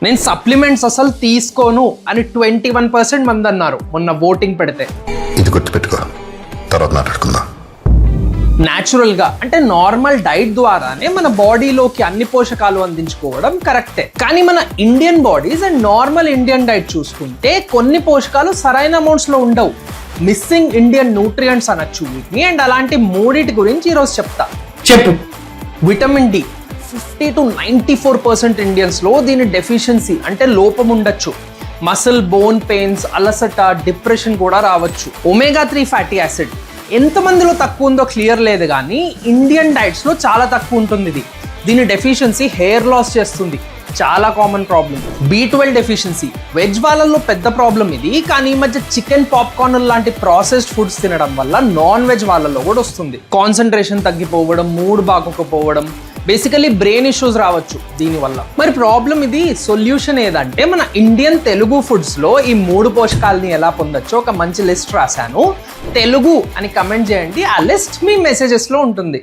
నేను సప్లిమెంట్స్ అసలు తీసుకోను అని 21% మంది అన్నారు మొన్న ఓటింగ్ పెడితే. ఇది గుర్తుపెట్టుకో, తర్వాత మాట్లాడుకుందాం. న్యాచురల్ గా అంటే నార్మల్ డైట్ ద్వారానే మన బాడీలోకి అన్ని పోషకాలు అందించుకోవడం కరెక్టే. కానీ మన Indian bodies and normal Indian diet చూసుకుంటే కొన్ని పోషకాలు సరైన అమౌంట్స్ లో ఉండవు. మిస్సింగ్ ఇండియన్ న్యూట్రియంట్స్ అనొచ్చు వీటిని. అండ్ అలాంటి మూడిటి గురించి ఈరోజు చెప్తా. చెప్పు. విటమిన్ డి 50 to 94% ఇండియన్స్ లో దీని డెఫిషియన్సీ అంటే లోపం ఉండొచ్చు. మసిల్ బోన్ పెయిన్స్, అలసట, డిప్రెషన్ కూడా రావచ్చు. ఒమేగా 3 ఫ్యాటీ యాసిడ్ ఎంతమందిలో తక్కువ ఉందో క్లియర్ లేదు, కానీ ఇండియన్ డైట్స్లో చాలా తక్కువ ఉంటుంది ఇది. దీని డెఫిషియన్సీ హెయిర్ లాస్ చేస్తుంది, చాలా common problem. B12 deficiency veg వాళ్ళల్లో పెద్ద ప్రాబ్లం ఇది, కానీ ఈ మధ్య చికెన్, పాప్కార్న్ లాంటి ప్రాసెస్డ్ ఫుడ్స్ తినడం వల్ల నాన్ వెజ్ వాళ్ళల్లో కూడా వస్తుంది. కాన్సన్ట్రేషన్ తగ్గిపోవడం, మూడ్ బాగోకపోవడం, బేసికలీ బ్రెయిన్ ఇష్యూస్ రావచ్చు దీనివల్ల. మరి ప్రాబ్లం ఇది. సొల్యూషన్ ఏదంటే మన ఇండియన్ తెలుగు ఫుడ్స్లో ఈ 3 పోషకాలని ఎలా పొందొచ్చో ఒక మంచి లిస్ట్ రాశాను. తెలుగు అని కమెంట్ చేయండి, ఆ లిస్ట్ మీ మెసేజెస్లో ఉంటుంది.